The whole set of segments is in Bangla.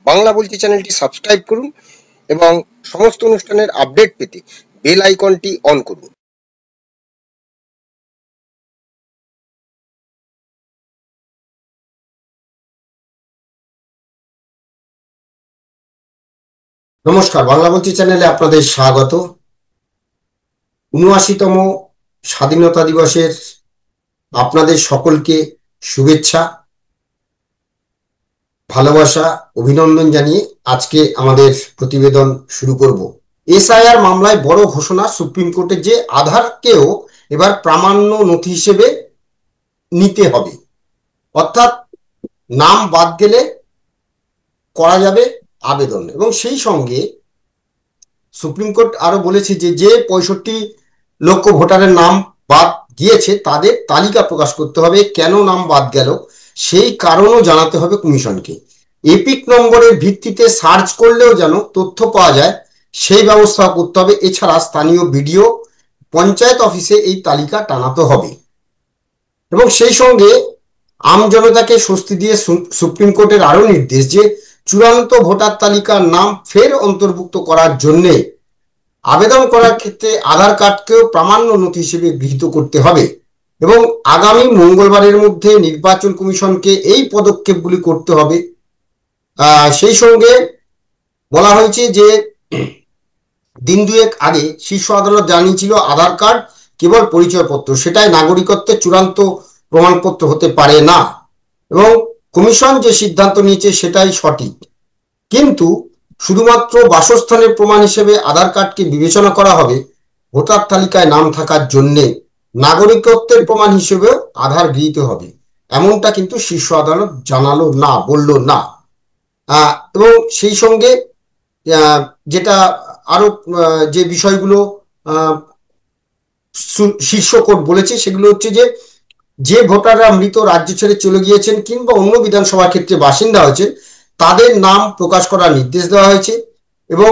বাংলা বলছি চ্যানেলটি সাবস্ক্রাইব করুন এবং সমস্ত অনুষ্ঠানের আপডেট পেতে বেল আইকনটি অন করুন। নমস্কার, বাংলা বলছি চ্যানেলে আপনাদের স্বাগত। ৭৯তম স্বাধীনতা দিবসের আপনাদের সকলকে শুভেচ্ছা, ভালোবাসা, অভিনন্দন জানিয়ে আজকে আমাদের প্রতিবেদন শুরু করব। এসআইআর মামলায় বড় ঘোষণা সুপ্রিম কোর্টে যে আধারকেও এবার প্রামাণ্য নথি হিসেবে নিতে হবে, অর্থাৎ নাম বাদ গেলে করা যাবে আবেদন। এবং সেই সঙ্গে সুপ্রিম কোর্ট আরো বলেছে যে ৬৫ লক্ষ ভোটারের নাম বাদ গিয়েছে তাদের তালিকা প্রকাশ করতে হবে, কেন নাম বাদ গেল সেই কারণও জানাতে হবে কমিশনকে। এপিক নম্বরের ভিত্তিতে সার্চ করলেও যেন তথ্য পাওয়া যায় সেই ব্যবস্থা করতে হবে। এছাড়া স্থানীয় বিডিও, পঞ্চায়েত অফিসে এই তালিকা টানাতে হবে। এবং সেই সঙ্গে আমজনতাকে স্বস্তি দিয়ে সুপ্রিম কোর্টের আরো নির্দেশ যে চূড়ান্ত ভোটার তালিকার নাম ফের অন্তর্ভুক্ত করার জন্যে আবেদন করার ক্ষেত্রে আধার কার্ডকেও প্রামাণ্য নথি হিসেবে গৃহীত করতে হবে। এবং আগামী মঙ্গলবারের মধ্যে নির্বাচন কমিশনকে এই পদক্ষেপগুলি করতে হবে। সেই সঙ্গে বলা হয়েছে যে দিন দুয়েক আগে শীর্ষ আদালত জানিয়েছিল আধার কার্ড কেবল পরিচয়পত্র, সেটাই নাগরিকত্বের চূড়ান্ত প্রমাণপত্র হতে পারে না। এবং কমিশন যে সিদ্ধান্ত নিয়েছে সেটাই সঠিক, কিন্তু শুধুমাত্র বাসস্থানের প্রমাণ হিসেবে আধার কার্ডকে বিবেচনা করা হবে। ভোটার তালিকায় নাম থাকার জন্যে নাগরিকত্বের প্রমাণ হিসেবেও আধার গৃহীত হবে, এমনটা কিন্তু শীর্ষ আদালত জানালো না, বলল না। এবং সেই সঙ্গে যেটা আরো যে বিষয়গুলো শীর্ষ কোর্ট বলেছে সেগুলো হচ্ছে যে ভোটাররা মৃত রাজ্য ছেড়ে চলে গিয়েছেন কিংবা অন্য বিধানসভা ক্ষেত্রে বাসিন্দা হয়েছেন তাদের নাম প্রকাশ করার নির্দেশ দেওয়া হয়েছে। এবং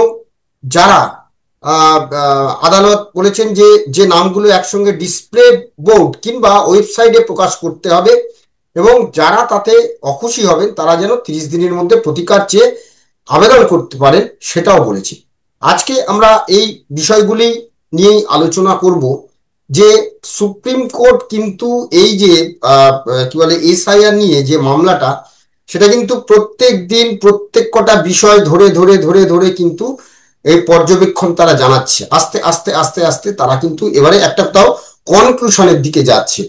যারা আদালত বলেছেন যে নামগুলো একসঙ্গে ডিসপ্লে বোর্ড কিংবা ওয়েবসাইটে প্রকাশ করতে হবে, এবং যারা তাতে অখুশি হবেন তারা যেন 30 দিনের মধ্যে প্রতিকার চেয়ে আবেদন করতে পারেন সেটাও বলেছি। আজকে আমরা এই বিষয়গুলি নিয়েই আলোচনা করব যে সুপ্রিম কোর্ট কিন্তু এই যে কি বলে এসআইআর নিয়ে যে মামলাটা, সেটা কিন্তু প্রত্যেক দিন প্রত্যেক কটা বিষয় ধরে ধরে ধরে ধরে কিন্তু এই পর্যবেক্ষণ তারা জানাচ্ছে। আস্তে আস্তে আস্তে আস্তে তারা কিন্তু এবারে একটা তাও কনক্লুশনের দিকে যাচ্ছে।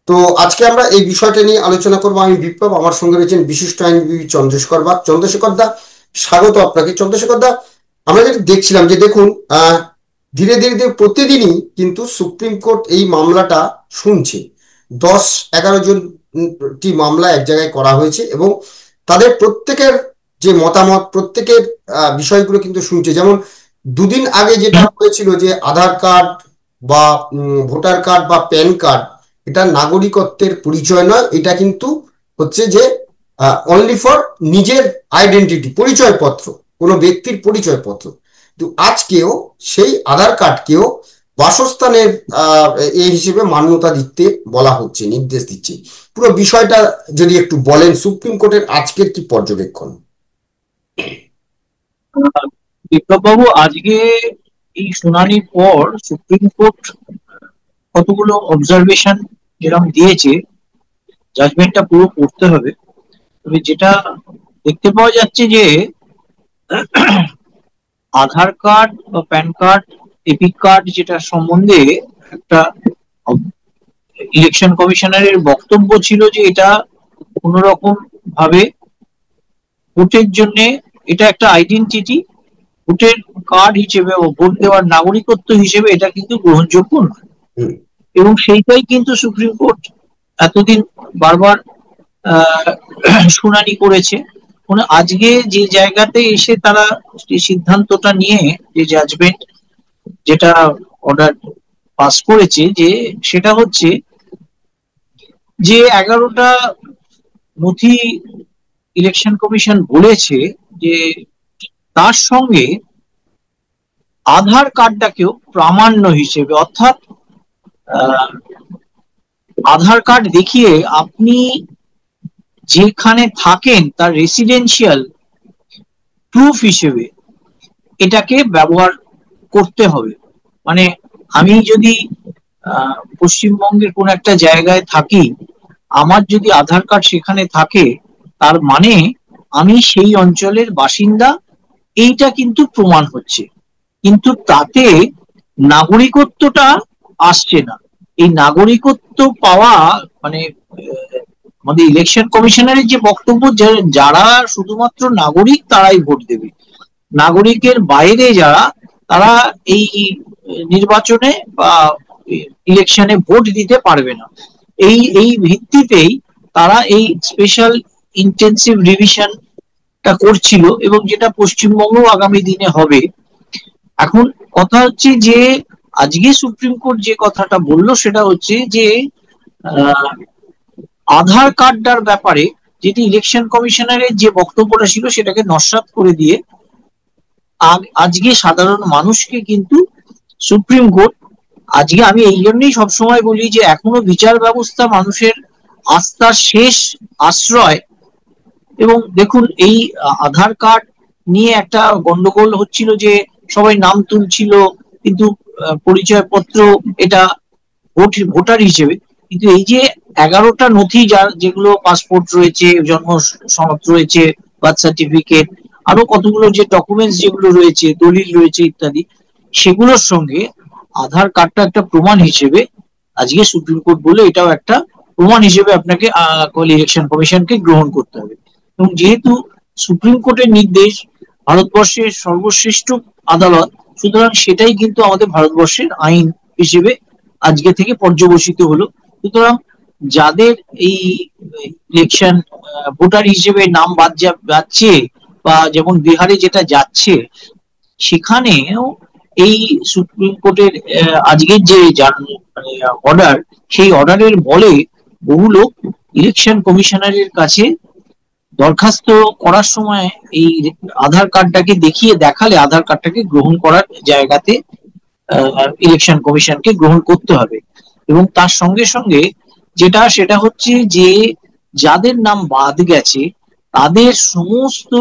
তো আজকে আমরা এই বিষয়টা নিয়ে আলোচনা করবো। আমি বিপ্লব, আমার সঙ্গে রয়েছেন বিশিষ্ট আইনজীবী চন্দ্রশেখর দা। স্বাগত আপনাকে চন্দ্রশেখর দা। আমরা যেটা দেখছিলাম যে দেখুন ধীরে ধীরে ধীরে প্রতিদিনই কিন্তু সুপ্রিম কোর্ট এই মামলাটা শুনছে। 10-11 জনটি মামলা এক জায়গায় করা হয়েছে এবং তাদের প্রত্যেকের যে মতামত, প্রত্যেকের বিষয়গুলো কিন্তু শুনছে। যেমন দুদিন আগে যেটা হয়েছিল যে আধার কার্ড বা ভোটার কার্ড বা প্যান কার্ড এটা নাগরিকত্বের পরিচয় নয়, এটা কিন্তু হচ্ছে যে অনলি ফর নিজের আইডেন্টিটি, পরিচয়পত্র, কোনো ব্যক্তির পরিচয়পত্র। তো আজকেও সেই আধার কার্ডকেও বাসস্থানের এই হিসেবে মান্যতা দিতে বলা হচ্ছে, নির্দেশ দিচ্ছে। পুরো বিষয়টা যদি একটু বলেন, সুপ্রিম কোর্টের আজকের কি পর্যবেক্ষণ? বিপ্লব বাবু, আজকে এই শুনানির পর সুপ্রিম কোর্ট কতগুলো অবজারভেশন যেরকম দিয়েছে, জাজমেন্টটা পুরো পড়তে হবে। তবে যেটা দেখতে পাওয়া যাচ্ছে যে আধার কার্ড বা প্যান কার্ড, এপিক কার্ড, যেটা সম্বন্ধে একটা ইলেকশন কমিশনারের বক্তব্য ছিল যে এটা কোন রকম ভাবে ভোটের জন্য এটা একটা আইডেন্টিটি, ভোটের কার্ড হিসেবে ও ভোট দেওয়ার নাগরিকত্ব হিসেবে এটা কিন্তু গ্রহণযোগ্য নয়। এবং সেইটাই কিন্তু সুপ্রিম কোর্ট এতদিন বারবার শুনানি করেছে। মানে আজকে যে জায়গাতে এসে তারা সিদ্ধান্তটা নিয়ে যে জাজমেন্ট, যেটা অর্ডার পাস করেছে, যে সেটা হচ্ছে যে 11টা নথি ইলেকশন কমিশন বলেছে যে তার সঙ্গে আধার কার্ডটাকেও প্রামাণ্য হিসেবে, অর্থাৎ আধার কার্ড দেখিয়ে আপনি যেখানে থাকেন তার রেসিডেন্সিয়াল প্রুফ হিসেবে এটাকে ব্যবহার করতে হবে। মানে আমি যদি পশ্চিমবঙ্গের কোন একটা জায়গায় থাকি, আমার যদি আধার কার্ড সেখানে থাকে, তার মানে আমি সেই অঞ্চলের বাসিন্দা, এইটা কিন্তু প্রমাণ হচ্ছে। কিন্তু তাতে নাগরিকত্বটা আসছে না। এই নাগরিকত্ব পাওয়া মানে আমাদের ইলেকশন কমিশনারের যে বক্তব্য, যারা শুধুমাত্র নাগরিক তারাই ভোট দেবে, নাগরিকের বাইরে যারা, তারা এই নির্বাচনে বা ইলেকশনে ভোট দিতে পারবে না। এই ভিত্তিতেই তারা এই স্পেশাল ইন্টেন্সিভ রিভিশনটা করছিল, এবং যেটা পশ্চিমবঙ্গ আগামী দিনে হবে। এখন কথা হচ্ছে যে আজকে সুপ্রিম কোর্ট যে কথাটা বললো সেটা হচ্ছে যে আধার কার্ডটার ব্যাপারে যেটি ইলেকশন কমিশনারের যে বক্তব্যটা ছিল সেটাকে নস্যাৎ করে দিয়ে আজকে সাধারণ মানুষকে কিন্তু সুপ্রিম কোর্ট, আজকে আমি এই জন্যই সবসময় বলি যে এখনো বিচার ব্যবস্থা মানুষের আস্থার শেষ আশ্রয়। এবং দেখুন, এই আধার কার্ড নিয়ে একটা গন্ডগোল হচ্ছিল যে সবাই নাম তুলছিল, কিন্তু পরিচয়পত্র এটা ভোটার হিসেবে, কিন্তু এই যে 11টা নথি যেগুলো পাসপোর্ট রয়েছে, জন্ম সনদ রয়েছে, বার্থ সার্টিফিকেট, আরো কতগুলো যে ডকুমেন্টস যেগুলো রয়েছে, দলিল রয়েছে ইত্যাদি, সেগুলোর সঙ্গে আধার কার্ডটা একটা প্রমাণ হিসেবে আজকে সুপ্রিম কোর্ট বলে এটাও একটা প্রমাণ হিসেবে আপনাকে ইলেকশন কমিশনকে গ্রহণ করতে হবে। এবং যেহেতু সুপ্রিম কোর্টের নির্দেশ ভারতবর্ষের সর্বশ্রেষ্ঠ আদালত, সুতরাং সেটাই কিন্তু আমাদের ভারতবর্ষের আইন হিসেবে আজকে থেকে পর্যবসিত হলো। সুতরাং যাদের এই ইলেকশন ভোটার হিসেবে নাম বাদ যাচ্ছে, বা যেমন বিহারে যেটা যাচ্ছে, সেখানেও এই সুপ্রিম কোর্টের আজকের যে অর্ডার, সেই অর্ডারের বলে বহু লোক ইলেকশন কমিশনারের কাছে দরখাস্ত করার সময় এই আধার কার্ডটাকে দেখালে আধার কার্ডটাকে গ্রহণ করার জায়গাতে ইলেকশন কমিশনকে গ্রহণ করতে হবে। এবং তার সঙ্গে সঙ্গে সেটা হচ্ছে যে যাদের নাম বাদ গেছে তাদের সমস্ত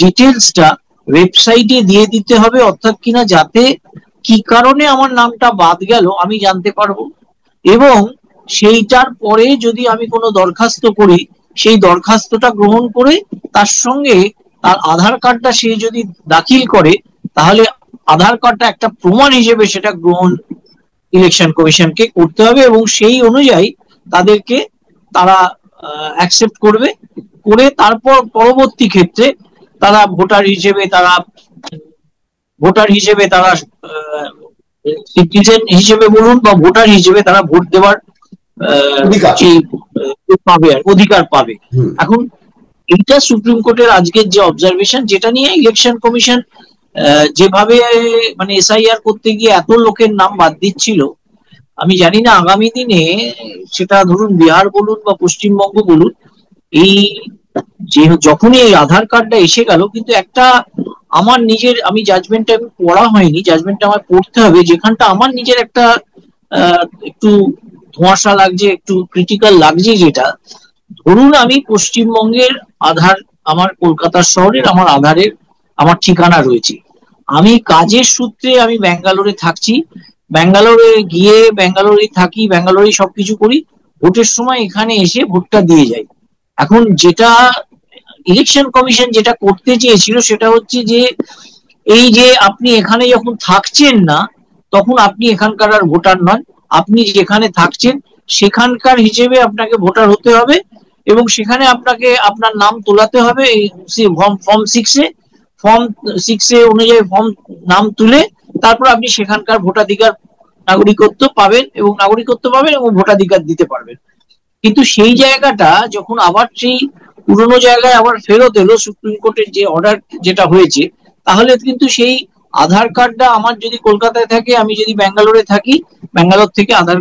ডিটেলসটা ওয়েবসাইটে দিয়ে দিতে হবে, অর্থাৎ কিনা যাতে কি কারণে আমার নামটা বাদ গেল আমি জানতে পারবো। এবং সেইটার পরে যদি আমি কোনো দরখাস্ত করি, সেই দরখাস্তটা গ্রহণ করে তার সঙ্গে তার আধার কার্ডটা সে যদি দাখিল করে, তাহলে আধার কার্ডটা একটা প্রমাণ হিসেবে সেটা গ্রহণ ইলেকশন কমিশনকে করতে হবে, এবং সেই অনুযায়ী তারা অ্যাকসেপ্ট করবে, করে তারপর পরবর্তী ক্ষেত্রে তারা ভোটার হিসেবে তারা সিটিজেন হিসেবে বলুন বা ভোটার হিসেবে তারা ভোট দেওয়ার অধিকার পাবে। এখন এইটা সুপ্রিম কোর্টের আজকের যে অবজারভেশন, যেটা নিয়ে ইলেকশন কমিশন যেভাবে মানে এসআইআর করতে গিয়ে এত লোকের নাম বাদ দিচ্ছিল, আমি জানি না আগামী দিনে সেটা ধরুন বিহার বলুন বা পশ্চিমবঙ্গ বলুন, এই যে যখনই এই আধার কার্ডটা এসে গেল, কিন্তু একটা আমার নিজের, আমি জাজমেন্টটা পড়া হয়নি, জাজমেন্টটা আমার পড়তে হবে, যেখানটা আমার নিজের একটা একটু ধোঁয়াশা লাগছে, একটু ক্রিটিক্যাল লাগছে, যেটা ধরুন আমি পশ্চিমবঙ্গের আধার, আমার কলকাতা শহরের আমার ঠিকানা রয়েছে, আমি কাজের সূত্রে আমি ব্যাঙ্গালোরে থাকছি, ব্যাঙ্গালোরে গিয়ে ব্যাঙ্গালোরে থাকি, ব্যাঙ্গালোরে সবকিছু করি, ভোটের সময় এখানে এসে ভোটটা দিয়ে যাই। এখন যেটা ইলেকশন কমিশন যেটা করতে চেয়েছিল সেটা হচ্ছে যে এই যে আপনি এখানে যখন থাকছেন না, তখন আপনি এখানকার আর ভোটার নন, আপনি যেখানে থাকছেন সেখানকার হিসেবে আপনাকে ভোটার হতে হবে, এবং সেখানে আপনাকে আপনার নাম তোলাতে হবে ফর্ম 6 অনুযায়ী নাম তুলে তারপর আপনি সেখানকার ভোটাধিকার নাগরিকত্ব পাবেন এবং ভোটাধিকার দিতে পারবেন। কিন্তু সেই জায়গাটা যখন আবার সেই পুরোনো জায়গায় আবার ফেরত এলো সুপ্রিম কোর্টের যে অর্ডার যেটা হয়েছে, তাহলে কিন্তু সেই আধার কার্ডটা আমার যদি কলকাতায় থাকে, আমি যদি ব্যাঙ্গালোরে থাকি, ব্যাঙ্গালোর থেকে আধার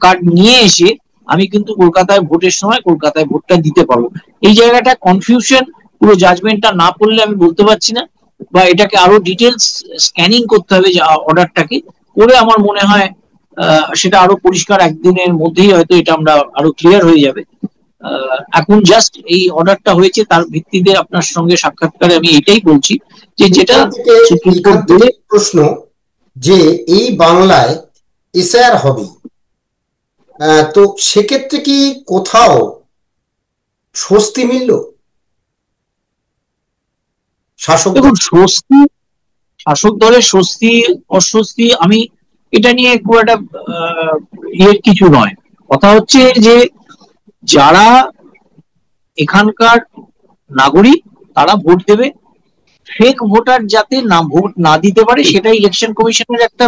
কার্ড নিয়ে এসে আমি কিন্তু কলকাতায় ভোটের সময় কলকাতায় ভোটটা দিতে পারবো। এই জায়গাটা কনফিউশন, পুরো জাজমেন্টটা না পড়লে আমি বলতে পারছি না, বা এটাকে আরো ডিটেলস স্ক্যানিং করতে হবে অর্ডারটাকে, করে আমার মনে হয় সেটা আরো পরিষ্কার, একদিনের মধ্যেই হয়তো এটা আমরা আরো ক্লিয়ার হয়ে যাবে। এখন জাস্ট এই অর্ডারটা হয়েছে, তার ভিত্তিতে আপনার সঙ্গে সাক্ষাৎকারে আমি এটাই বলছি যে যেটা সুপ্রিম কোর্ট বলে প্রশ্ন যে এই বাংলায় এসআইআর হবে, তো সেক্ষেত্রে কি কোথাও স্বস্তি মিলল? দেখুন, স্বস্তি, শাসক দলের স্বস্তি অস্বস্তি আমি এটা নিয়ে খুব একটা ইয়ের কিছু নয়। কথা হচ্ছে যে যারা এখানকার নাগরিক তারা ভোট দেবে, ফেক ভোটার যাতে না ভোট না দিতে পারে সেটা ইলেকশন কমিশনের একটা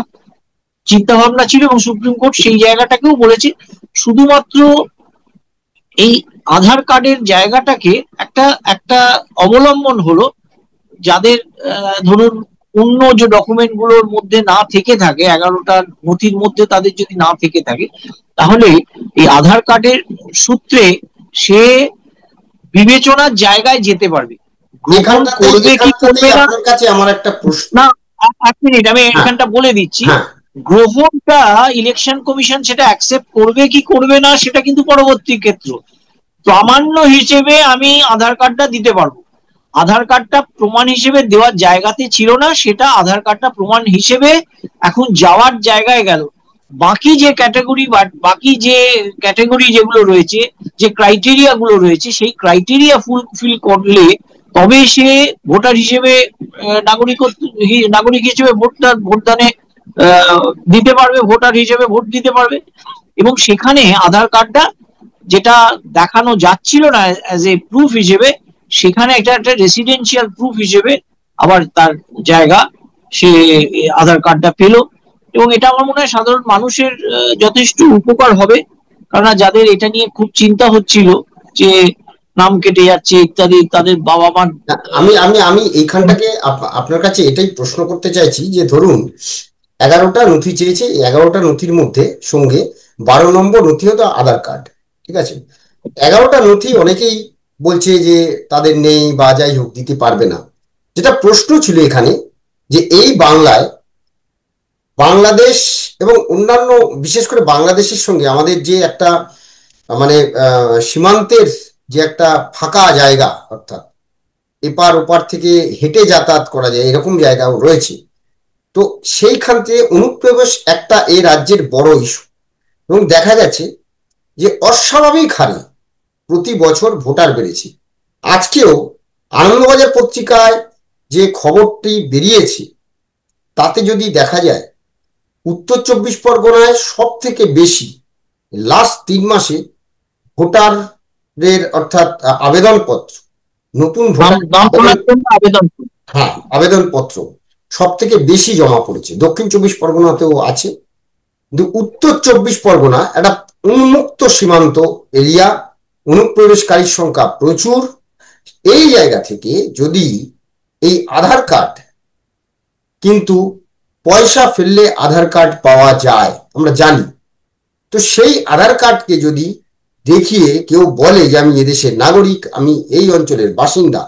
চিন্তা ভাবনা ছিল, এবং সুপ্রিম কোর্ট সেই জায়গাটাকেও বলেছে। শুধুমাত্র এই আধার কার্ডের জায়গাটাকে একটা একটা অবলম্বন হলো, যাদের ধরুন অন্য যে ডকুমেন্ট গুলোর মধ্যে না থেকে থাকে, 11টা নথির মধ্যে তাদের যদি না থেকে থাকে, তাহলে এই আধার কার্ডের সূত্রে সে বিবেচনার জায়গায় যেতে পারবে। গ্রহণ করবে কি করবে না, আপনার কাছে আমার একটা প্রশ্ন। না, এক মিনিট, আমি এখানটা বলে দিচ্ছি। গ্রহণটা ইলেকশন কমিশন সেটা অ্যাকসেপ্ট করবে কি করবে না সেটা কিন্তু পরবর্তী ক্ষেত্র। প্রামাণ্য হিসেবে আমি আধার কার্ডটা দিতে পারবো, আধার কার্ডটা প্রমাণ হিসেবে দেওয়ার জায়গাতে ছিল না, সেটা আধার কার্ডটা প্রমাণ হিসেবে এখন যাওয়ার জায়গায় গেল। বাকি যে ক্যাটাগরি বা বাকি যে ক্যাটাগরি যেগুলো রয়েছে, যে ক্রাইটেরিয়া গুলো রয়েছে, সেই ক্রাইটেরিয়া ফুলফিল করলে তবে সে ভোটার হিসেবে নাগরিক হিসেবে ভোটদানে দিতে পারবে, ভোটার হিসেবে ভোট দিতে পারবে। এবং সেখানে আধার কার্ডটা যেটা দেখানো যাচ্ছিল না অ্যাজ এ প্রুফ হিসেবে, সেখানে এটা একটা রেসিডেন্সিয়াল প্রুফ হিসেবে আবার তার জায়গা সে আধার কার্ডটা পেল। এবং এটা আমার মনে হয় সাধারণ মানুষের যথেষ্ট উপকার হবে, কারণ যাদের এটা নিয়ে খুব চিন্তা হচ্ছিল যে নাম কেটে যাচ্ছে ইত্যাদি, তাদের বাবা মা। আমি এইখানটাকে আপনার কাছে এটাই প্রশ্ন করতে চাইছি যে ধরুন 11টা নথি চেয়েছে, 11টা নথির মধ্যে সঙ্গে 12 নম্বর নথি হতো আধার কার্ড, ঠিক আছে। 11টা নথি অনেকেই বলছে যে তাদের নেই বা যাই হোক দিতে পারবে না। যেটা প্রশ্ন ছিল এখানে যে এই বাংলায় বাংলাদেশ এবং অন্যান্য বিশেষ করে বাংলাদেশের সঙ্গে আমাদের যে একটা মানে সীমান্তের যে একটা ফাঁকা জায়গা, অর্থাৎ এপার ওপার থেকে হেঁটে যাতায়াত করা যায় এরকম জায়গাও রয়েছে। তো সেইখান থেকে অনুপ্রবেশ একটা এই রাজ্যের বড় ইস্যু, এবং দেখা যাচ্ছে যে অস্বাভাবিক হারে প্রতি বছর ভোটার বেড়েছে। আজকেও আনন্দবাজার পত্রিকায় যে খবরটি বেরিয়েছে তাতে যদি দেখা যায় উত্তর 24 পরগনায় সব থেকে বেশি লাস্ট 3 মাসে ভোটারের অর্থাৎ আবেদনপত্র, নতুন আবেদনপত্র সব থেকে বেশি জমা পড়েছে। দক্ষিণ 24 পরগনাতেও আছে, কিন্তু উত্তর 24 পরগনা একটা উন্মুক্ত সীমান্ত এরিয়া, অনুপ্রবেশকারীর সংখ্যা প্রচুর। এই জায়গা থেকে যদি এই আধার কার্ড, কিন্তু পয়সা ফেললে আধার কার্ড পাওয়া যায় আমরা জানি, তো সেই আধার কার্ডকে যদি দেখিয়ে কেউ বলে যে আমি এদেশের নাগরিক, আমি এই অঞ্চলের বাসিন্দা,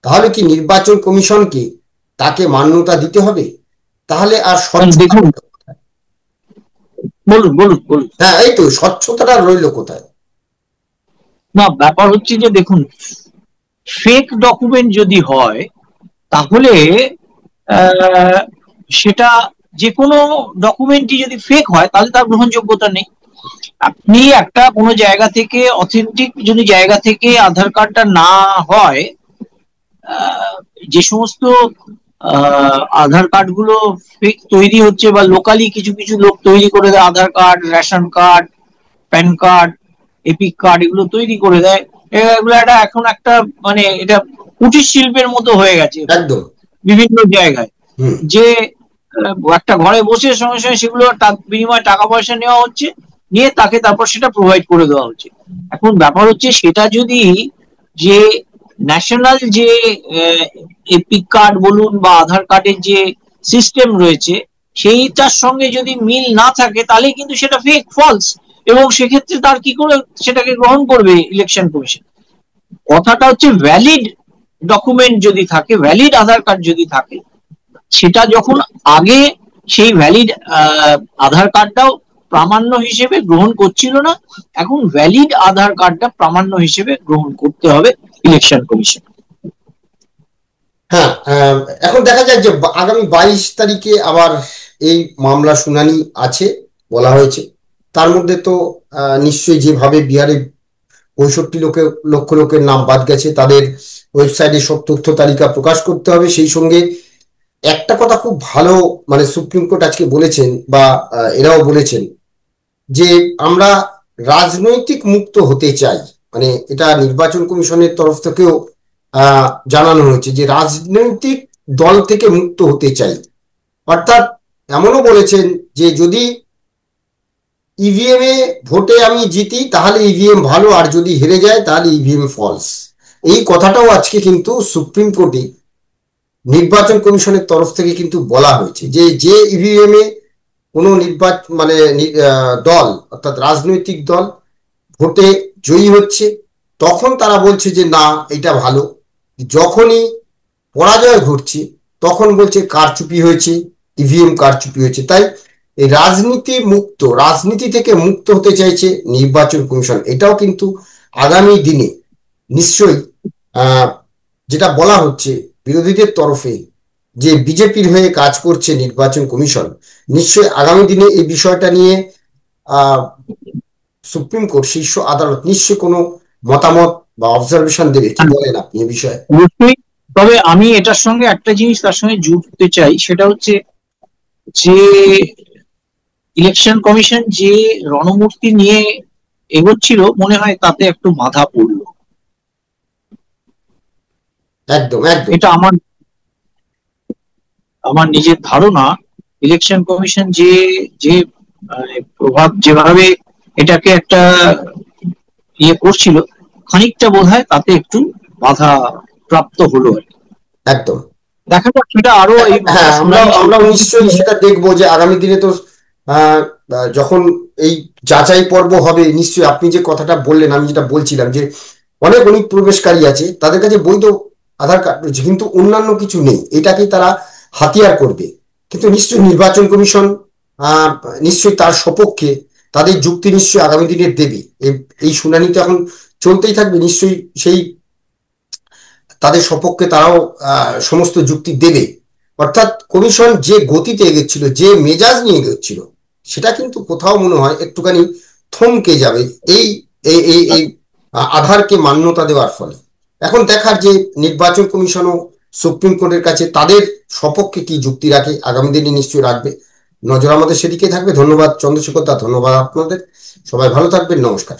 তাহলে কি নির্বাচন কমিশনকে তাকে মান্যতা দিতে হবে? তাহলে আর হ্যাঁ, এই তো স্বচ্ছতাটা রইল কোথায়? না, ব্যাপার হচ্ছে যে দেখুন, ফেক ডকুমেন্ট যদি হয় তাহলে সেটা যে কোনো ডকুমেন্টই যদি ফেক হয় তাহলে তার গ্রহণযোগ্যতা নেই। আপনি একটা কোনো জায়গা থেকে অথেন্টিক যদি জায়গা থেকে আধার কার্ডটা না হয়, যে সমস্ত আধার কার্ড গুলো ফেক তৈরি হচ্ছে বা লোকালি কিছু কিছু লোক তৈরি করে দেয়, Aadhaar card, ration card, PAN card, EPIC card এগুলো তৈরি করে দেয়, এগুলো এখন একটা মানে এটা কুটির শিল্পের মতো হয়ে গেছে বিভিন্ন জায়গায়, যে একটা ঘরে বসে সঙ্গে সঙ্গে সেগুলো বিনিময়ে টাকা পয়সা নেওয়া হচ্ছে, নিয়ে তাকে তারপর সেটা প্রোভাইড করে দেওয়া হচ্ছে। এখন ব্যাপার হচ্ছে সেটা যদি যে ন্যাশনাল যে এপিক কার্ড বলুন বা আধার কার্ডের যে সিস্টেম রয়েছে সেইটার সঙ্গে যদি মিল না থাকে তাহলে কিন্তু সেটা ফেক, ফলস, এবং সেক্ষেত্রে তার কি করে সেটাকে গ্রহণ করবে ইলেকশন কমিশন? কথাটা হচ্ছে ভ্যালিড ডকুমেন্ট যদি থাকে, ভ্যালিড আধার কার্ড যদি থাকে, সেটা যখন আগে সেই ভ্যালিড আধার কার্ডটাও প্রামাণ্য হিসেবে গ্রহণ করছিল না, এখন ভ্যালিড আধার কার্ডটা প্রামাণ্য হিসেবে গ্রহণ করতে হবে ইলেকশন কমিশন। হ্যাঁ, এখন দেখা যায় যে আগামী 22 তারিখে আবার এই মামলা শুনানি আছে বলা হয়েছে। তার মধ্যে তো নিশ্চয়ই যেভাবে বিহারে 65 লক্ষ লোকের নাম বাদ গেছে, তাদের ওয়েবসাইটে সব তথ্য তালিকা প্রকাশ করতে হবে। সেই সঙ্গে একটা কথা খুব ভালো, মানে সুপ্রিম কোর্ট আজকে বলেছেন বা এরাও বলেছেন যে আমরা রাজনৈতিক মুক্ত হতে চাই। মানে এটা নির্বাচন কমিশনের তরফ থেকেও জানানো হয়েছে যে রাজনৈতিক দল থেকে মুক্ত হতে চাই। অর্থাৎ এমনও বলেছেন যে যদি ইভিএম এ ভোটে আমি জিতি তাহলে ইভিএম ভালো, আর যদি হেরে যায় তাহলে ইভিএম ফলস। এই কথাটাও আজকে কিন্তু সুপ্রিম কোর্টে নির্বাচন কমিশনের তরফ থেকে কিন্তু বলা হয়েছে যে যে ইভিএম এ কোনো মানে দল অর্থাৎ রাজনৈতিক দল ভোটে জয়ী হচ্ছে তখন তারা বলছে যে না এটা ভালো, যখনই পরাজয় ঘটছে তখন বলছে কারচুপি হয়েছে, ইভিএম কারচুপি হয়েছে। তাই এই রাজনীতি থেকে মুক্ত হতে চাইছে নির্বাচন কমিশন। এটাও কিন্তু আগামী দিনে নিশ্চয়ই যেটা বলা হচ্ছে বিরোধীদের তরফে যে বিজেপির হয়ে কাজ করছে নির্বাচন কমিশন, নিশ্চয়ই আগামী দিনে এই বিষয়টা নিয়ে সুপ্রিম কোর্ট, শীর্ষ আদালত নিশ্চয়ই কোনো মতামত বা অবজারভেশন দেবে। কি বলেন আপনি এ বিষয়ে? অবশ্যই। তবে আমি এটার সঙ্গে একটা জিনিস তার সঙ্গে জুড়তে চাই, সেটা হচ্ছে যে ইলেকশন কমিশন যে রণমূর্তি নিয়ে এগোচ্ছিল মনে হয় তাতে একটু বাধা পড়লো। একদম একদম এটা আমার নিজের ধারণা। ইলেকশন কমিশন যে যে প্রভাব যেভাবে এটাকে একটা ইয়ে করছিল, খানিকটা বোধহয় তাতে একটু বাধা প্রাপ্ত হলো আর কি। একদম দেখা যাক সেটা আরো এই হ্যাঁ, আমরা নিশ্চয়ই সেটা দেখবো যে আগামী দিনে তো যখন এই যাচাই পর্ব হবে, নিশ্চয়ই আপনি যে কথাটা বললেন, আমি যেটা বলছিলাম যে অনেক অনুপ্রবেশকারী আছে, তাদের কাছে বৈধ আধার কার্ড রয়েছে কিন্তু অন্যান্য কিছু নেই, এটাকে তারা হাতিয়ার করবে। কিন্তু নিশ্চয়ই নির্বাচন কমিশন নিশ্চয়ই তার সপক্ষে তাদের যুক্তি নিশ্চয়ই আগামী দিনে দেবে। এই শুনানি তো এখন চলতেই থাকবে, নিশ্চয়ই সেই তাদের সপক্ষে তারাও সমস্ত যুক্তি দেবে। অর্থাৎ কমিশন যে গতিতে এগোচ্ছিল, যে মেজাজ নিয়ে এগোচ্ছিল, সেটা কিন্তু কোথাও মনে হয় একটুখানি থমকে যাবে এই এই এই এই আধারকে মান্যতা দেওয়ার ফলে। এখন দেখার যে নির্বাচন কমিশনও সুপ্রিম কোর্টের কাছে তাদের সপক্ষে কি যুক্তি রাখে, আগামী দিনে নিশ্চয়ই রাখবে। নজর আমাদের সেদিকে থাকবে। ধন্যবাদ চন্দ্রশেখর দা, ধন্যবাদ আপনাদের। সবাই ভালো থাকবেন, নমস্কার।